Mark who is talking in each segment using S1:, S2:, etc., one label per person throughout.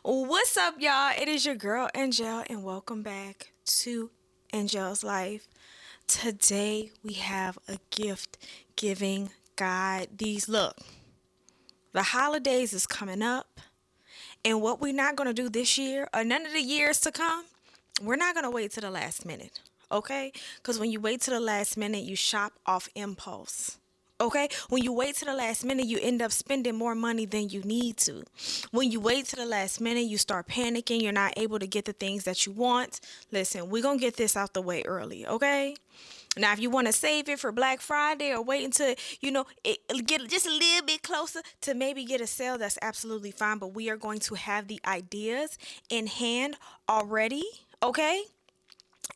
S1: What's up, y'all? It is your girl Angelle, and welcome back to Angelle's Life. Today we have a gift giving guide. The holidays is coming up, and what we're not gonna do this year or none of the years to come, we're not gonna wait to the last minute, okay? Because when you wait to the last minute, you shop off impulse. Okay, when you wait to the last minute, you end up spending more money than you need to. When you wait to the last minute, you start panicking. You're not able to get the things that you want. Listen, we're going to get this out the way early, okay? Now, if you want to save it for Black Friday or wait until, get just a little bit closer to maybe get a sale, that's absolutely fine. But we are going to have the ideas in hand already, okay?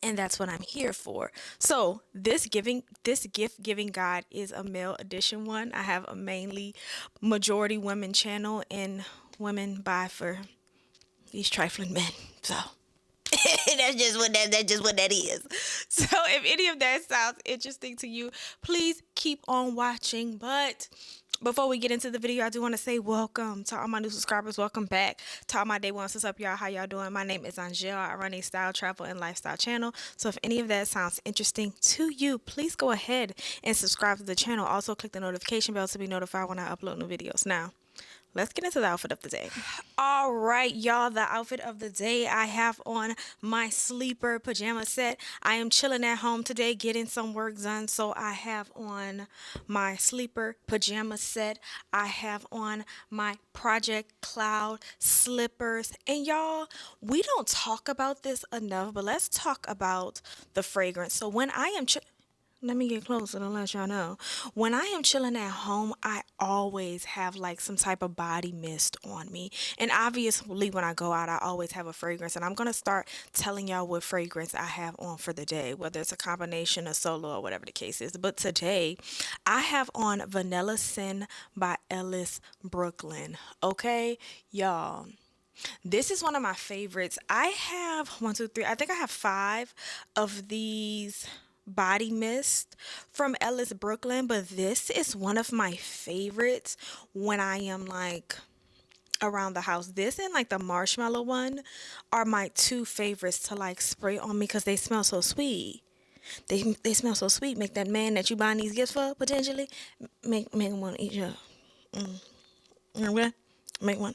S1: And that's what I'm here for. So this gift giving guide is a male edition one. I have a mainly majority women channel, and women buy for these trifling men. So that's just what that is. So if any of that sounds interesting to you, please keep on watching. But before we get into the video, I do want to say welcome to all my new subscribers. Welcome back to all my day ones. What's up, y'all? How y'all doing? My name is Angelle. I run a style, travel, and lifestyle channel. So if any of that sounds interesting to you, please go ahead and subscribe to the channel. Also, click the notification bell to be notified when I upload new videos. Now, let's get into the outfit of the day. All right, y'all, the outfit of the day, I have on my sleeper pajama set. I am chilling at home today, getting some work done. So I have on my sleeper pajama set. I have on my Project Cloud slippers. And y'all, we don't talk about this enough, but let's talk about the fragrance. So when I am let me get closer to let y'all know. When I am chilling at home, I always have like some type of body mist on me. And obviously, when I go out, I always have a fragrance. And I'm going to start telling y'all what fragrance I have on for the day, whether it's a combination, a solo, or whatever the case is. But today, I have on Vanilla Sin by Ellis Brooklyn. Okay, y'all. This is one of my favorites. I have one, two, three. I think I have five of these body mist from Ellis Brooklyn, but this is one of my favorites when I am like around the house. This and like the marshmallow one are my two favorites to like spray on me because they smell so sweet. They smell so sweet. Make that man that you buying these gifts for potentially make him want to eat you up. Okay, make one.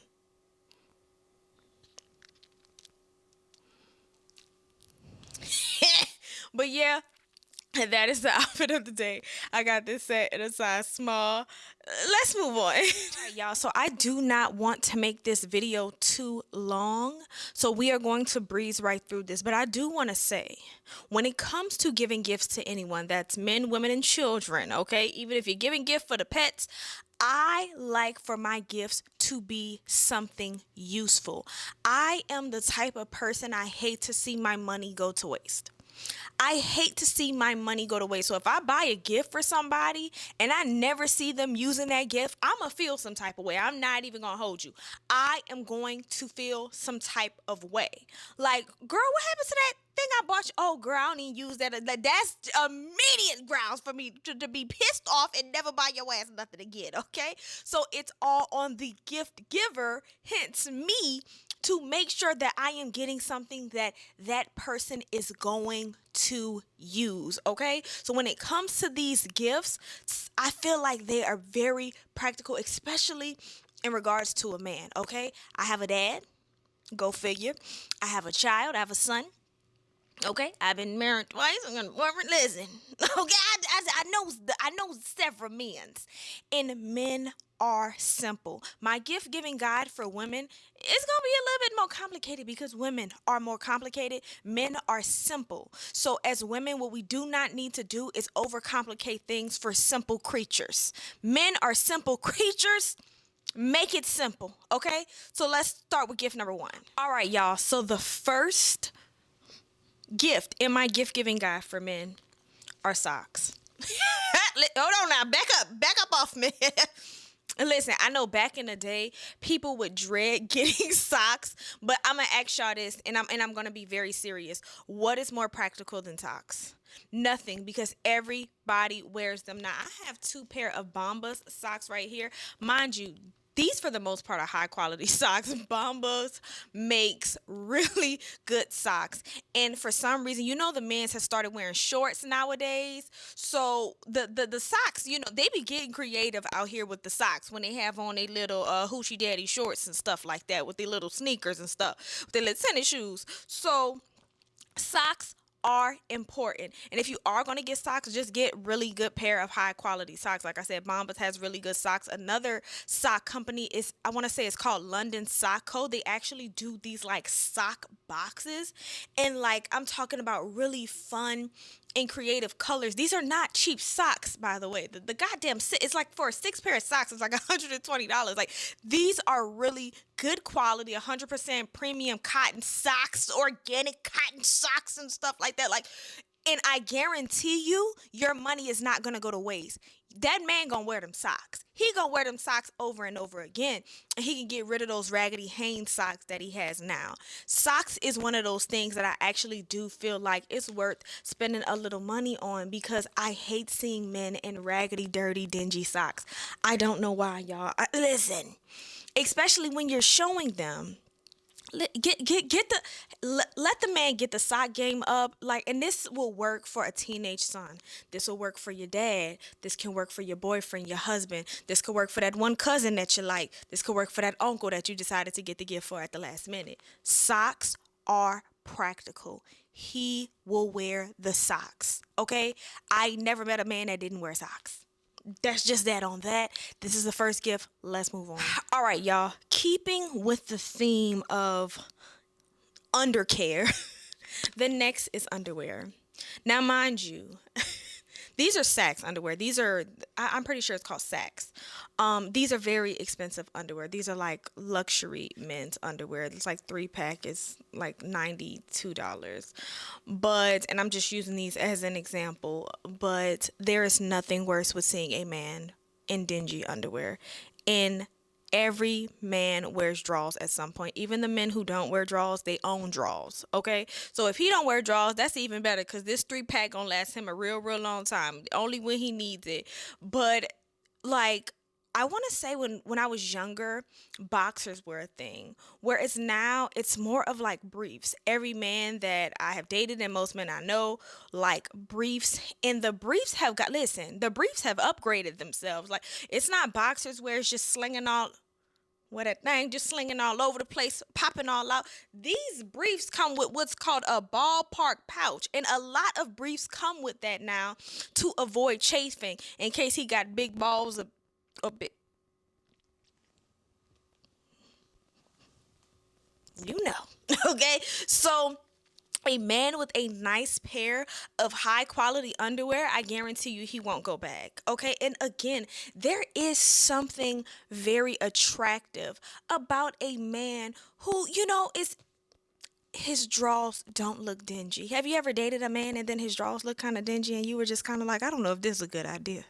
S1: But yeah, and that is the outfit of the day. I got this set in a size small. Let's move on. All right, y'all. So I do not want to make this video too long. So we are going to breeze right through this. But I do want to say, when it comes to giving gifts to anyone, that's men, women, and children, okay? Even if you're giving gift for the pets, I like for my gifts to be something useful. I am the type of person I hate to see my money go to waste. I hate to see my money go to waste. So if I buy a gift for somebody and I never see them using that gift, I'm going to feel some type of way. I'm not even going to hold you. I am going to feel some type of way. Like, girl, what happened to that thing I bought you? Oh, girl, I don't even use that. That's immediate grounds for me to be pissed off and never buy your ass nothing again, okay? So it's all on the gift giver, hence me, to make sure that I am getting something that that person is going to use, okay? So when it comes to these gifts, I feel like they are very practical, especially in regards to a man, okay? I have a dad, go figure. I have a child, I have a son. Okay, I've been married twice. I'm gonna listen. Okay, I know several men's, and men are simple. My gift giving guide for women is gonna be a little bit more complicated because women are more complicated. Men are simple. So as women, what we do not need to do is overcomplicate things for simple creatures. Men are simple creatures. Make it simple, okay? So let's start with gift number one. All right, y'all. So the first gift in my gift giving guide for men are socks. Hold on now, back up off me. Listen, I know back in the day, people would dread getting socks, but I'm gonna ask y'all this, and I'm gonna be very serious. What is more practical than socks? Nothing, because everybody wears them. Now I have two pair of Bombas socks right here, mind you. These, for the most part, are high quality socks. Bombas makes really good socks. And for some reason, the men's have started wearing shorts nowadays. So the socks, they be getting creative out here with the socks when they have on their little hoochie daddy shorts and stuff like that with their little sneakers and stuff, with their little tennis shoes. So socks are important, and if you are going to get socks, just get really good pair of high quality socks. Like I said, Bombas has really good socks. Another sock company is, I want to say, it's called London Sock Co. They actually do these like sock boxes, and like I'm talking about really fun and creative colors. These are not cheap socks, by the way. The goddamn it's like, for a six pair of socks, it's like $120. Like, these are really good quality, 100% premium cotton socks, organic cotton socks and stuff like that. Like, and I guarantee you, your money is not gonna go to waste. That man gonna wear them socks. He gonna wear them socks over and over again, and he can get rid of those raggedy Hanes socks that he has now. Socks is one of those things that I actually do feel like it's worth spending a little money on, because I hate seeing men in raggedy, dirty, dingy socks. I don't know why, y'all. Listen, especially when you're showing them. Let the man get the sock game up, like, and this will work for a teenage son. This will work for your dad. This can work for your boyfriend, your husband. This could work for that one cousin that you like. This could work for that uncle that you decided to get the gift for at the last minute. Socks are practical. He will wear the socks. Okay, I never met a man that didn't wear socks. That's just that on that. This is the first gift. Let's move on. All right, y'all. Keeping with the theme of undercare, the next is underwear. Now, mind you, these are Saks underwear. These are, I'm pretty sure it's called Saks. These are very expensive underwear. These are like luxury men's underwear. It's like 3-pack is like $92. But, and I'm just using these as an example, but there is nothing worse with seeing a man in dingy underwear. In Every man wears drawers at some point. Even the men who don't wear drawers, they own drawers. Okay, so if he don't wear drawers, that's even better, because this 3-pack gonna last him a real long time. Only when he needs it. But like, I want to say, when I was younger, boxers were a thing. Whereas now it's more of like briefs. Every man that I have dated, and most men I know, like briefs. And the briefs have got, listen, the briefs have upgraded themselves. Like, it's not boxers where it's just slinging all, what that thing, just slinging all over the place, popping all out. These briefs come with what's called a ballpark pouch, and a lot of briefs come with that now, to avoid chafing in case he got big balls of big, you know. Okay, so a man with a nice pair of high quality underwear, I guarantee you he won't go back. Okay. And again, there is something very attractive about a man who, is, his drawers don't look dingy. Have you ever dated a man and then his drawers look kind of dingy, and you were just kind of like, I don't know if this is a good idea?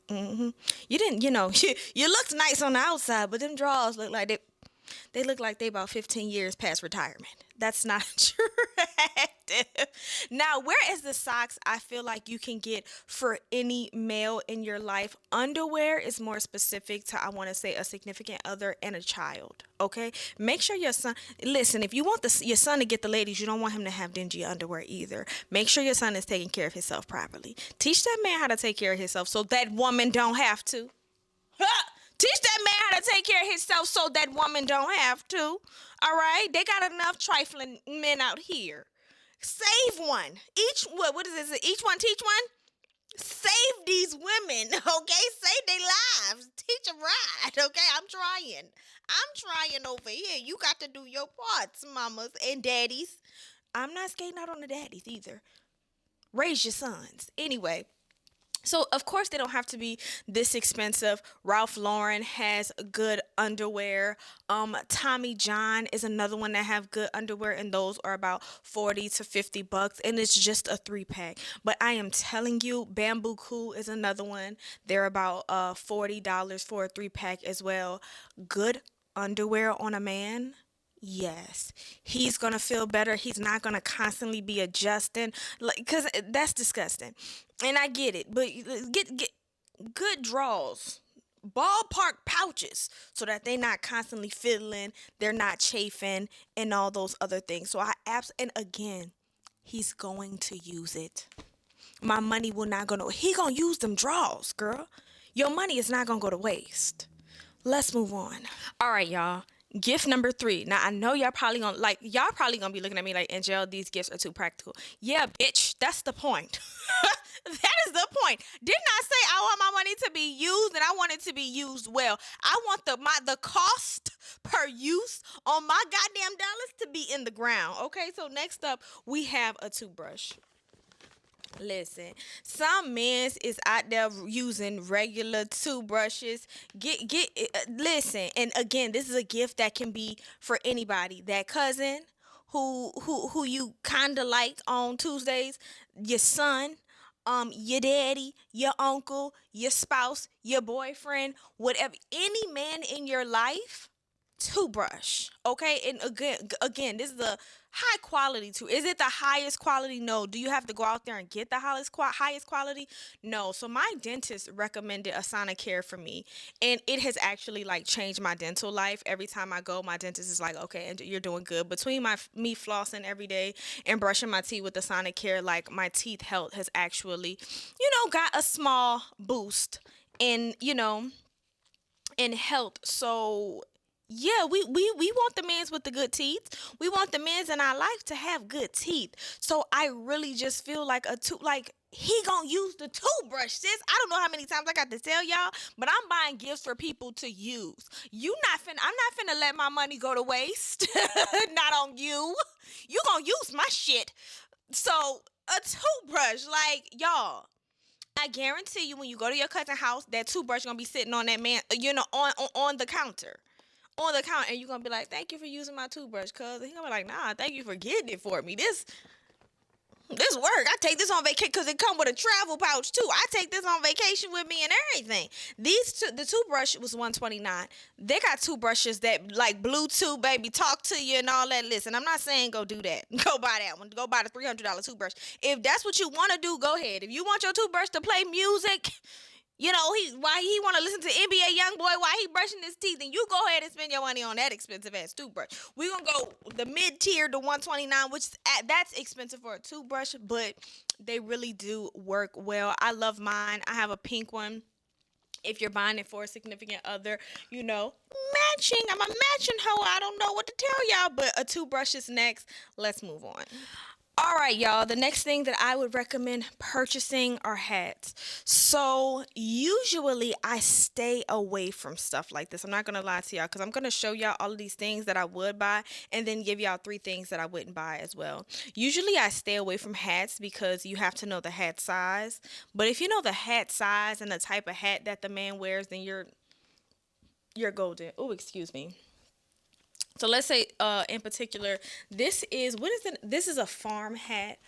S1: You didn't, you looked nice on the outside, but them drawers look like they look like they about 15 years past retirement. That's not attractive. Now, where is the socks I feel like you can get for any male in your life? Underwear is more specific to, I want to say, a significant other and a child. Okay? Make sure your son, listen, if you want your son to get the ladies, you don't want him to have dingy underwear either. Make sure your son is taking care of himself properly. Teach that man how to take care of himself so that woman don't have to. Teach that man how to take care of himself so that woman don't have to. All right? They got enough trifling men out here. Save one. What is this? Each one teach one? Save these women, okay? Save their lives. Teach them right, okay? I'm trying over here. You got to do your parts, mamas and daddies. I'm not skating out on the daddies either. Raise your sons. Anyway. So, of course, they don't have to be this expensive. Ralph Lauren has good underwear. Tommy John is another one that have good underwear, and those are about 40 to 50 bucks, and it's just a 3-pack. But I am telling you, Bamboo Cool is another one. They're about $40 for a 3-pack as well. Good underwear on a man. Yes, he's gonna feel better. He's not gonna constantly be adjusting, like, cause that's disgusting. And I get it, but get good draws. ballpark pouches so that they not constantly fiddling, they're not chafing, and all those other things. So and again, he's going to use it. My money will not go no. He gonna use them draws, girl. Your money is not gonna go to waste. Let's move on. All right, y'all. Gift number 3. Now I know y'all probably gonna be looking at me like, Angelle, these gifts are too practical. Yeah, bitch, that's the point. That is the point. Didn't I say I want my money to be used and I want it to be used well? I want the cost per use on my goddamn dollars to be in the ground. Okay, so next up we have a toothbrush. Listen, some men is out there using regular toothbrushes. Listen, and again, this is a gift that can be for anybody. That cousin who you kind of like on Tuesdays, your son, your daddy, your uncle, your spouse, your boyfriend, whatever, any man in your life, toothbrush. Okay, and again, this is a high quality too. Is it the highest quality? No. Do you have to go out there and get the highest quality? No. So my dentist recommended a Sonicare for me, and it has actually like changed my dental life. Every time I go, my dentist is like, okay, and you're doing good. Between me flossing every day and brushing my teeth with the Sonicare, like my teeth health has actually, got a small boost in, in health. So yeah, we want the men's with the good teeth. We want the men's in our life to have good teeth. So I really just feel like he gonna use the toothbrush, sis. I don't know how many times I got to tell y'all, but I'm buying gifts for people to use. I'm not finna let my money go to waste. Not on you. You gonna use my shit. So a toothbrush, like y'all. I guarantee you, when you go to your cousin's house, that toothbrush gonna be sitting on that man, on the counter. On the counter, and you're gonna be like, thank you for using my toothbrush, cuz. And he gonna be like, nah, thank you for getting it for me. This work. I take this on vacation because it come with a travel pouch too. I take this on vacation with me and everything. The toothbrush was $129. They got toothbrushes that like Bluetooth, baby, talk to you and all that. Listen, I'm not saying go do that. Go buy that one. Go buy the $300 toothbrush. If that's what you want to do, go ahead. If you want your toothbrush to play music, why he want to listen to NBA YoungBoy while he brushing his teeth, and you go ahead and spend your money on that expensive ass toothbrush. We gonna go the mid tier to 129, which that's expensive for a toothbrush, but they really do work well. I love mine. I have a pink one. If you're buying it for a significant other, matching. I'm a matching hoe. I don't know what to tell y'all, but a toothbrush is next. Let's move on. All right, y'all. The next thing that I would recommend purchasing are hats. So usually I stay away from stuff like this. I'm not going to lie to y'all because I'm going to show y'all all of these things that I would buy and then give y'all 3 things that I wouldn't buy as well. Usually I stay away from hats because you have to know the hat size. But if you know the hat size and the type of hat that the man wears, then you're golden. Oh, excuse me. So let's say, in particular, this is This is a farm hat.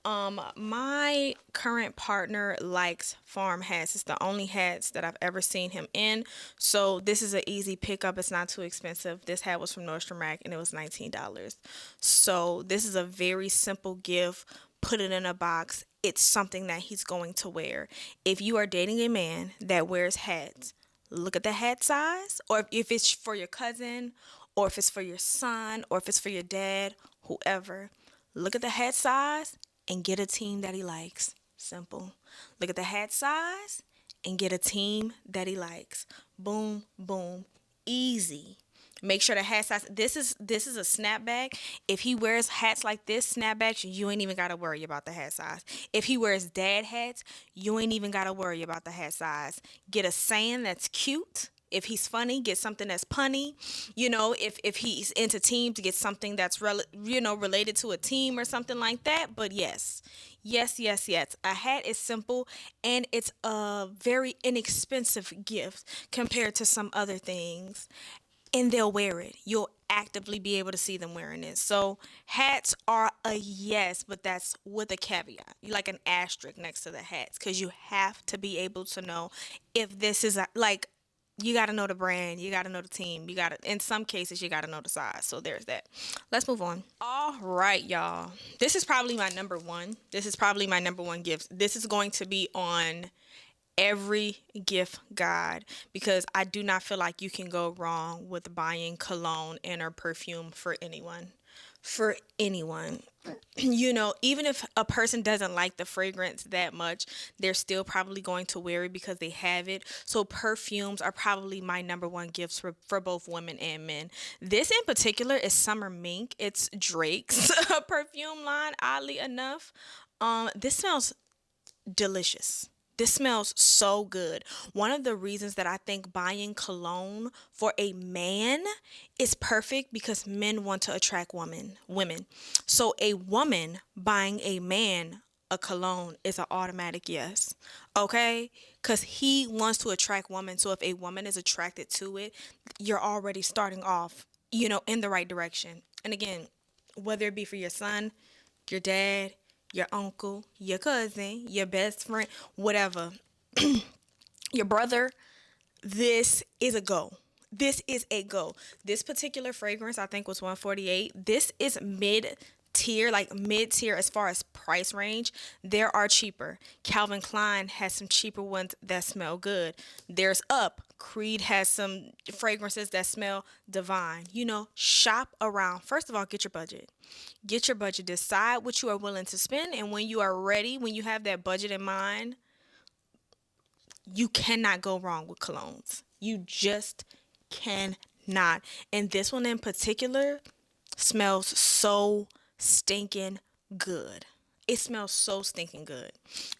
S1: My current partner likes farm hats. It's the only hats that I've ever seen him in. So this is an easy pickup. It's not too expensive. This hat was from Nordstrom Rack and it was $19. So this is a very simple gift. Put it in a box. It's something that he's going to wear. If you are dating a man that wears hats, look at the hat size, or if it's for your cousin, or if it's for your son, or if it's for your dad, whoever. Look at the hat size and get a team that he likes. Simple. Look at the hat size and get a team that he likes. Boom, boom. Easy. Make sure the hat size. This is a snapback. If he wears hats like this, snapbacks, you ain't even gotta worry about the hat size. If he wears dad hats, you ain't even gotta worry about the hat size. Get a saying that's cute. If he's funny, get something that's punny. If he's into team, to get something that's related to a team or something like that. But yes. A hat is simple and it's a very inexpensive gift compared to some other things. And they'll wear it. You'll actively be able to see them wearing it. So hats are a yes, but that's with a caveat. You like an asterisk next to the hats because you have to be able to know if this is you got to know the brand, you got to know the team, in some cases, you got to know the size. So there's that. Let's move on. All right, y'all. This is probably my number one. This is probably my number one gift. This is going to be on every gift God, because I do not feel like you can go wrong with buying cologne and or perfume for anyone. For anyone. Even if a person doesn't like the fragrance that much, they're still probably going to wear it because they have it. So perfumes are probably my number one gifts for both women and men. This in particular is Summer Mink. It's Drake's perfume line, oddly enough. This smells delicious. This smells so good. One of the reasons that I think buying cologne for a man is perfect because men want to attract women. So a woman buying a man a cologne is an automatic yes. Okay? Cuz he wants to attract women. So if a woman is attracted to it, you're already starting off, in the right direction. And again, whether it be for your son, your dad, your uncle, your cousin, your best friend, whatever, your brother, this is a go. This is a go. This particular fragrance I think was 148. This is mid tier as far as price range. There are cheaper. Calvin Klein has some cheaper ones that smell good. There's up. Creed has some fragrances that smell divine. Shop around. First of all, get your budget. Get your budget. Decide what you are willing to spend, and when you are ready, when you have that budget in mind, you cannot go wrong with colognes. You just cannot. And this one in particular smells so stinking good. It smells so stinking good.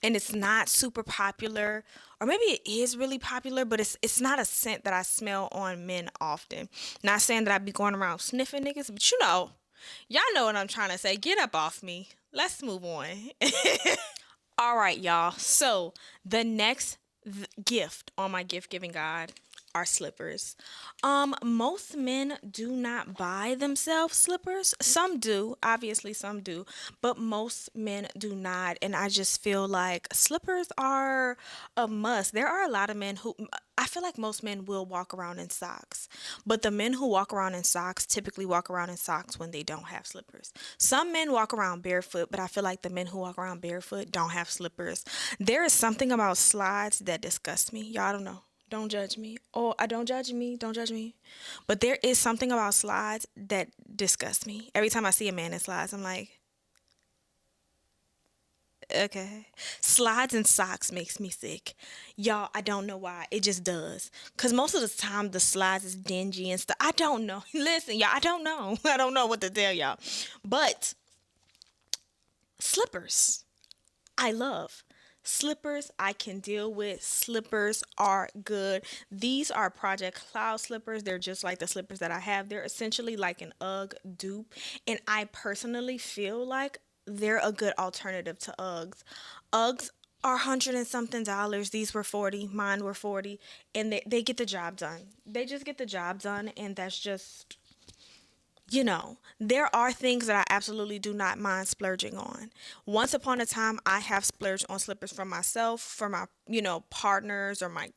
S1: And it's not super popular, or maybe it is really popular, but it's not a scent that I smell on men often. Not saying that I be going around sniffing niggas, but y'all know what I'm trying to say. Get up off me. Let's move on. All right, y'all. So the next gift on my gift giving guide are slippers. Most men do not buy themselves slippers. Some do, obviously some do, but most men do not. And I just feel like slippers are a must. There are a lot of men who I feel like most men will walk around in socks, but the men who walk around in socks typically walk around in socks when they don't have slippers. Some men walk around barefoot, but I feel like the men who walk around barefoot don't have slippers. There is something about slides that disgusts me. Y'all don't know. Don't judge me. Oh, I don't judge me. Don't judge me. But there is something about slides that disgusts me. Every time I see a man in slides, I'm like, okay. Slides and socks makes me sick. Y'all, I don't know why. It just does. Cause most of the time the slides is dingy and stuff. I don't know. Listen, y'all, I don't know. I don't know what to tell y'all. But slippers, I love. Slippers I can deal with. Slippers are good. These are Project Cloud slippers. They're just like the slippers that I have. They're essentially like an UGG dupe. And I personally feel like they're a good alternative to Uggs. Uggs are 100 and something dollars. These were 40. Mine were 40. And they get the job done. They just get the job done. And that's just there are things that I absolutely do not mind splurging on. Once upon a time, I have splurged on slippers for myself, for my, partners or my,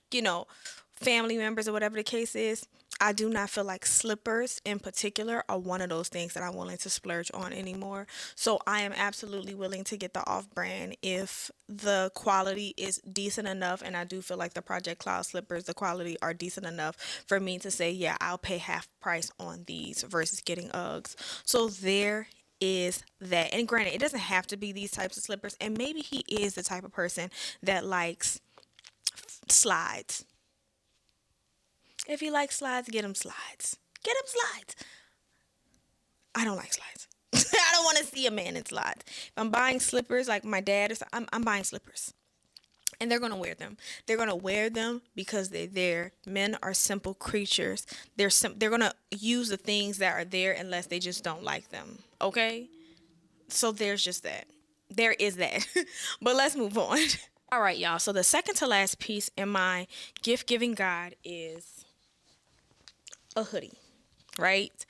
S1: family members or whatever the case is. I do not feel like slippers in particular are one of those things that I'm willing to splurge on anymore. So I am absolutely willing to get the off brand if the quality is decent enough. And I do feel like the Project Cloud slippers, the quality are decent enough for me to say, yeah, I'll pay half price on these versus getting Uggs. So there is that. And granted, it doesn't have to be these types of slippers. And maybe he is the type of person that likes slides. If you like slides, get him slides. Get him slides. I don't like slides. I don't want to see a man in slides. If I'm buying slippers like my dad or something, I'm buying slippers. And they're going to wear them. They're going to wear them because they're there. Men are simple creatures. They're going to use the things that are there unless they just don't like them. Okay? So there's just that. There is that. But let's move on. All right, y'all. So the second to last piece in my gift giving guide is a hoodie, right?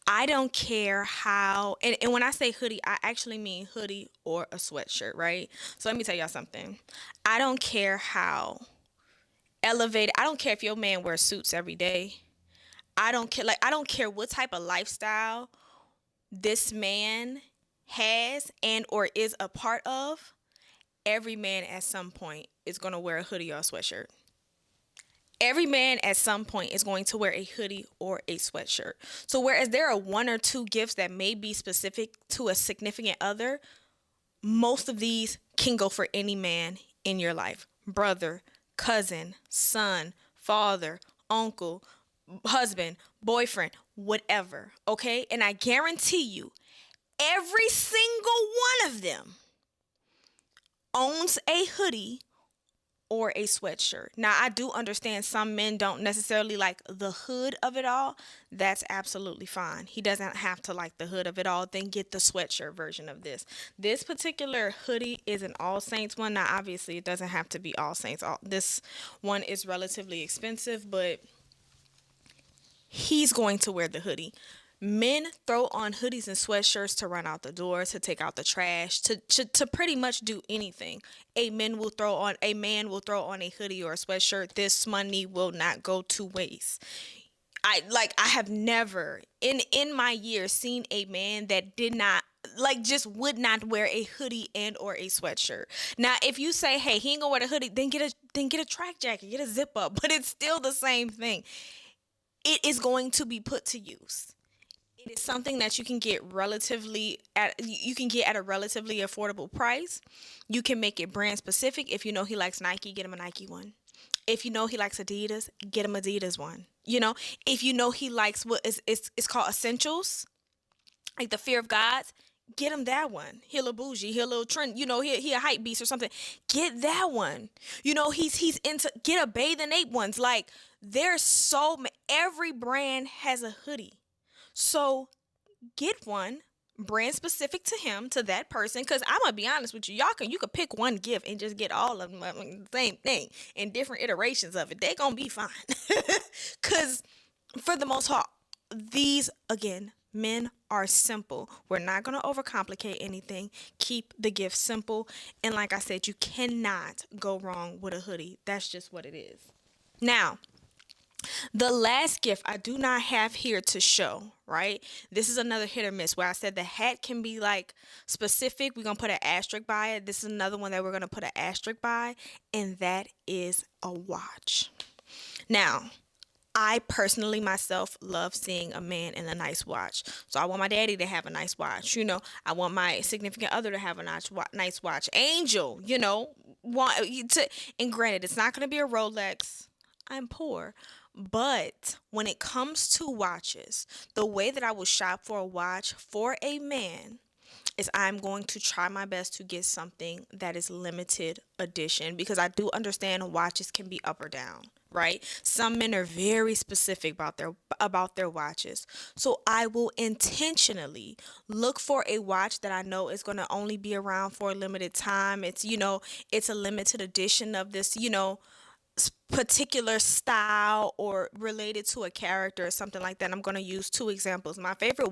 S1: I don't care how, and when I say hoodie, I actually mean hoodie or a sweatshirt, right? So let me tell y'all something. I don't care how elevated, I don't care if your man wears suits every day. I don't care what type of lifestyle this man has and or is a part of. every man at some point is going to wear a hoodie or a sweatshirt. Every man at some point is going to wear a hoodie or a sweatshirt. So whereas there are one or two gifts that may be specific to a significant other, most of these can go for any man in your life. Brother, cousin, son, father, uncle, husband, boyfriend, whatever. Okay? And I guarantee you, every single one of them owns a hoodie or a sweatshirt. Now, I do understand some men don't necessarily like the hood of it all. That's absolutely fine. He doesn't have to like the hood of it all. Then get the sweatshirt version of this. This particular hoodie is an All Saints one. Now, obviously, it doesn't have to be All Saints. This one is relatively expensive, but he's going to wear the hoodie. Men throw on hoodies and sweatshirts to run out the door, to take out the trash, to pretty much do anything. A man will throw on a hoodie or a sweatshirt. This money will not go to waste. I have never in my years seen a man that did not just would not wear a hoodie and or a sweatshirt. Now, if you say, hey, he ain't gonna wear the hoodie, then get a track jacket, get a zip up, but it's still the same thing. It is going to be put to use. It is something that you can get at a relatively affordable price. You can make it brand specific. If you know he likes Nike, get him a Nike one. If you know he likes Adidas, get him Adidas one. If you know he likes what is it's called essentials, like the Fear of Gods, get him that one. He a little bougie, he a little trend, he a hype beast or something. Get that one. He's into, get a bathing ape ones. Like, there's every brand has a hoodie. So get one brand specific to him, to that person, because I'm gonna be honest with you, you could pick one gift and just get all of them the same thing in different iterations of it. They gonna be fine. Because for the most part, these, again, men are simple. We're not gonna overcomplicate anything. Keep the gift simple. And like I said, you cannot go wrong with a hoodie. That's just what it is. Now, the last gift I do not have here to show, right? This is another hit or miss where I said the hat can be like specific. We're going to put an asterisk by it. This is another one that we're going to put an asterisk by, and that is a watch. Now, I personally myself love seeing a man in a nice watch. So I want my daddy to have a nice watch. I want my significant other to have a nice watch. Angel, and granted, it's not going to be a Rolex. I'm poor. But when it comes to watches, the way that I will shop for a watch for a man is I'm going to try my best to get something that is limited edition, because I do understand watches can be up or down, right? Some men are very specific about their watches. So I will intentionally look for a watch that I know is going to only be around for a limited time. It's a limited edition of this, particular style or related to a character or something like that. I'm going to use two examples. My favorite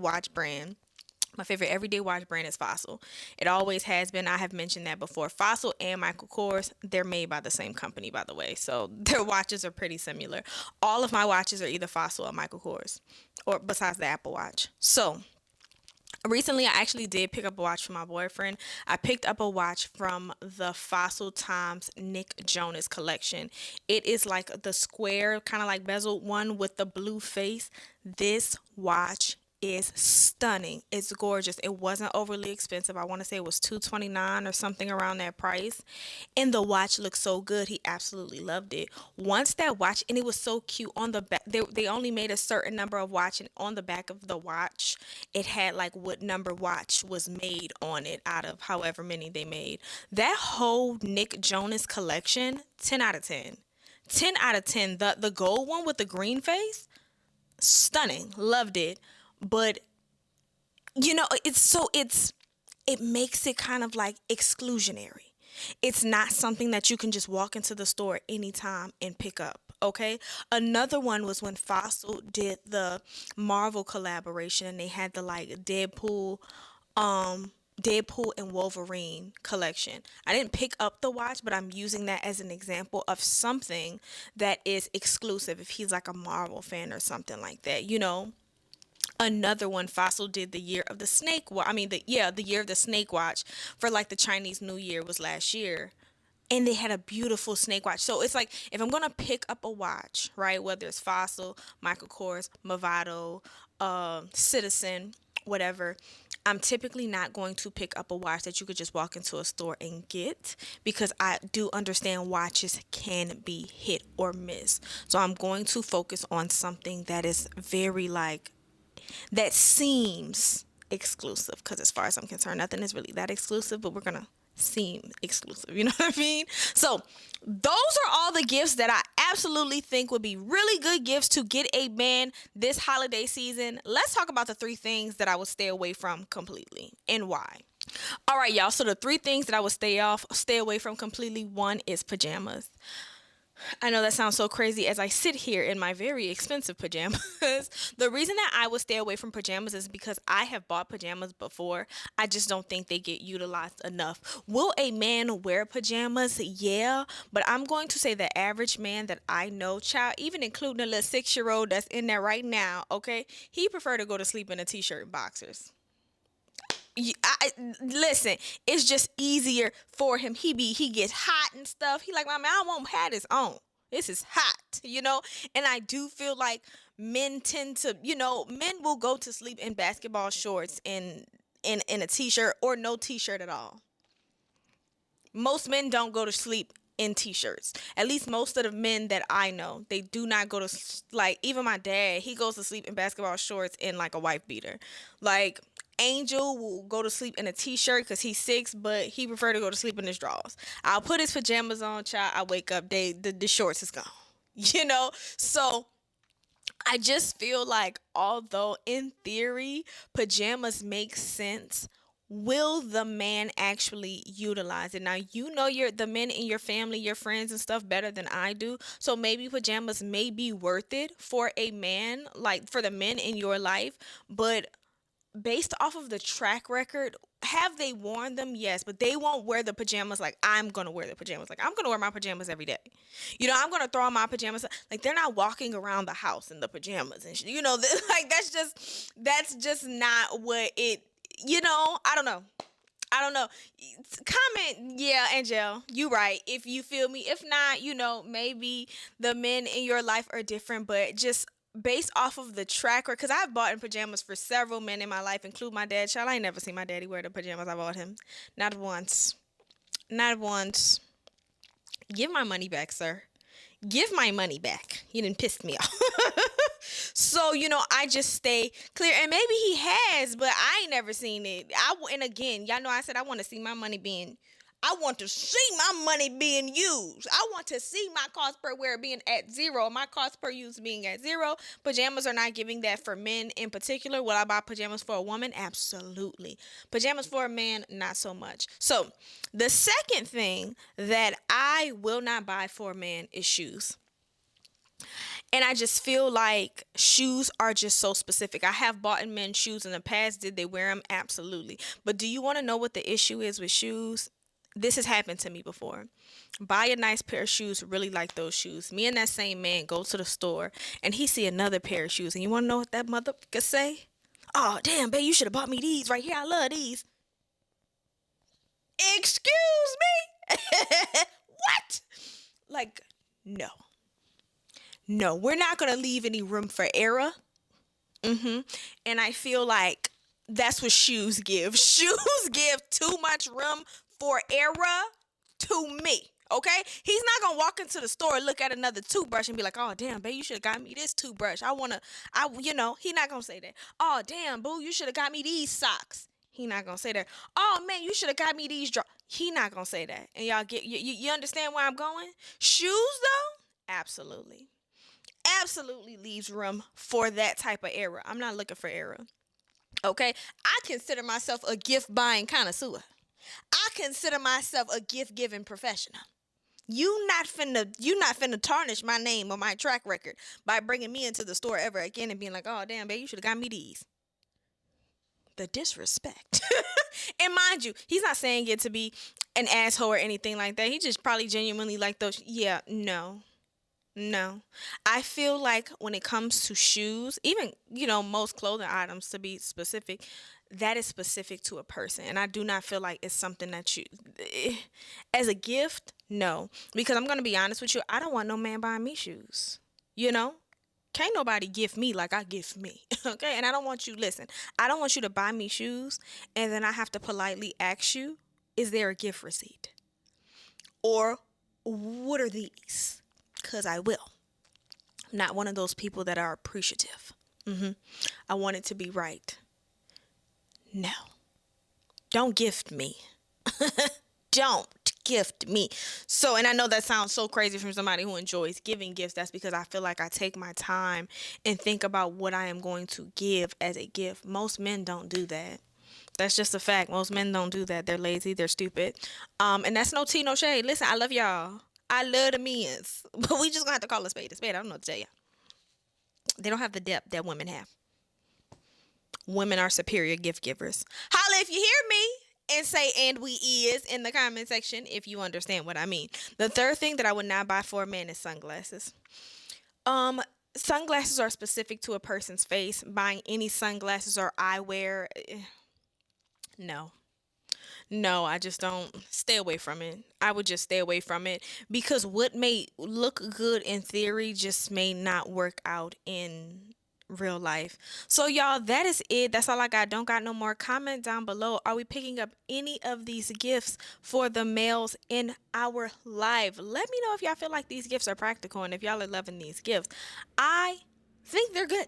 S1: everyday watch brand is Fossil. It always has been. I have mentioned that before. Fossil and Michael Kors, they're made by the same company, by the way. So their watches are pretty similar. All of my watches are either Fossil or Michael Kors, or besides the Apple Watch. So recently, I actually did pick up a watch for my boyfriend. I picked up a watch from the Fossil Times Nick Jonas collection. It is like the square, kind of like bezeled one with the blue face. This watch is stunning. It's gorgeous. It wasn't overly expensive. I want to say it was $229 or something around that price. And the watch looked so good. He absolutely loved it. Once that watch, and it was so cute on the back. They only made a certain number of watch, and on the back of the watch, it had like what number watch was made on it out of however many they made. That whole Nick Jonas collection, 10 out of 10. 10 out of 10. The gold one with the green face, stunning. Loved it. But it makes it kind of like exclusionary. It's not something that you can just walk into the store anytime and pick up. Okay. Another one was when Fossil did the Marvel collaboration, and they had the like Deadpool and Wolverine collection. I didn't pick up the watch, but I'm using that as an example of something that is exclusive if he's like a Marvel fan or something like that. Another one, Fossil did the year of the snake. I mean, the year of the snake watch for like the Chinese New Year was last year, and they had a beautiful snake watch. So it's like if I'm gonna pick up a watch, right? Whether it's Fossil, Michael Kors, Movado, Citizen, whatever. I'm typically not going to pick up a watch that you could just walk into a store and get, because I do understand watches can be hit or miss. So I'm going to focus on something that is very like that seems exclusive, because as far as I'm concerned, nothing is really that exclusive, but we're gonna seem exclusive, you know what I mean? So those are all the gifts that I absolutely think would be really good gifts to get a man this holiday season. Let's talk about the three things that I would stay away from completely and why. All right, y'all, so the three things that I would stay away from completely. One is pajamas. I know that sounds so crazy as I sit here in my very expensive pajamas. The reason that I would stay away from pajamas is because I have bought pajamas before. I just don't think they get utilized enough. Will a man wear pajamas? Yeah, but I'm going to say the average man that I know, child, even including the little 6-year-old that's in there right now, okay, he prefer to go to sleep in a t-shirt and boxers. Listen, it's just easier for him. He gets hot and stuff. He like, Mama, I won't have this on. This is hot, you know? And I do feel like men tend to, men will go to sleep in basketball shorts in a t-shirt or no t-shirt at all. Most men don't go to sleep in t-shirts. At least most of the men that I know, they do not go to, like, even my dad, he goes to sleep in basketball shorts and like a wife beater. Like, Angel will go to sleep in a t-shirt because he's 6, but he prefer to go to sleep in his drawers. I'll put his pajamas on, child. I wake up, the shorts is gone. So I just feel like although in theory pajamas make sense, will the man actually utilize it? Now you know the men in your family, your friends and stuff better than I do. So maybe pajamas may be worth it for a man, like for the men in your life, but based off of the track record, have they worn them? Yes, but they won't wear the pajamas like I'm gonna wear the pajamas. Like I'm gonna wear my pajamas every day. I'm gonna throw on my pajamas. Like they're not walking around the house in the pajamas and shit. Like that's just not what it. I don't know. I don't know. Comment, yeah, Angelle, you right. If you feel me, if not, maybe the men in your life are different, but just based off of the track record, because I've bought in pajamas for several men in my life, including my dad. Child, I ain't never seen my daddy wear the pajamas I bought him. Not once. Not once. Give my money back, sir. Give my money back. You didn't piss me off. So, I just stay clear. And maybe he has, but I ain't never seen it. And again, y'all know I said I want to see my money I want to see my money being used. I want to see my cost per wear being at zero, my cost per use being at zero. Pajamas are not giving that for men in particular. Will I buy pajamas for a woman? Absolutely. Pajamas for a man, not so much. So the second thing that I will not buy for a man is shoes. And I just feel like shoes are just so specific. I have bought in men's shoes in the past. Did they wear them? Absolutely. But do you want to know what the issue is with shoes? This has happened to me before. Buy a nice pair of shoes, really like those shoes. Me and that same man go to the store and he see another pair of shoes. And you want to know what that motherfucker say? Oh, damn, babe, you should have bought me these right here. I love these. Excuse me? What? Like, no. No, we're not going to leave any room for error. And I feel like that's what shoes give. Shoes give too much room for error to me. Okay? He's not going to walk into the store and look at another toothbrush and be like, oh, damn, babe, you should have got me this toothbrush. He's not going to say that. Oh, damn, boo, you should have got me these socks. He not going to say that. Oh, man, you should have got me these drawers. He not going to say that. And y'all you understand where I'm going? Shoes, though? Absolutely. Absolutely leaves room for that type of error. I'm not looking for error. Okay? I consider myself a gift buying connoisseur. I consider myself a gift giving professional. You not finna tarnish my name or my track record by bringing me into the store ever again and being like, oh damn, babe, you should have got me these. The disrespect. And mind you, he's not saying it to be an asshole or anything like that. He just probably genuinely like those. Yeah, no. No. I feel like when it comes to shoes, even, most clothing items to be specific, that is specific to a person. And I do not feel like it's something that eh, as a gift, no. Because I'm going to be honest with you, I don't want no man buying me shoes. You know? Can't nobody gift me like I gift me. Okay? And I don't want you, listen, I don't want you to buy me shoes and then I have to politely ask you, is there a gift receipt? Or what are these? Because I will. I'm not one of those people that are appreciative. I want it to be right. No. Don't gift me. Don't gift me. So, and I know that sounds so crazy from somebody who enjoys giving gifts. That's because I feel like I take my time and think about what I am going to give as a gift. Most men don't do that. That's just a fact. Most men don't do that. They're lazy. They're stupid. And that's no tea, no shade. Listen, I love y'all. I love the men's. But we just gonna have to call a spade a spade. I don't know what to tell you. They don't have the depth that women have. Women are superior gift givers. Holla if you hear me and say and we is in the comment section if you understand what I mean. The third thing that I would not buy for a man is sunglasses. Um Sunglasses are specific to a person's face. Buying any sunglasses or eyewear, no. No, I just don't. Stay away from it. I would just stay away from it because what may look good in theory just may not work out in real life. So y'all, that is it. That's all I got. Don't got no more. Comment down below. Are we picking up any of these gifts for the males in our life? Let me know if y'all feel like these gifts are practical and if y'all are loving these gifts. I think they're good.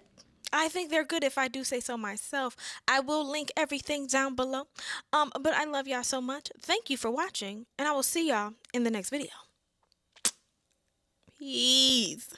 S1: I think they're good if I do say so myself. I will link everything down below. But I love y'all so much. Thank you for watching, and I will see y'all in the next video. Peace.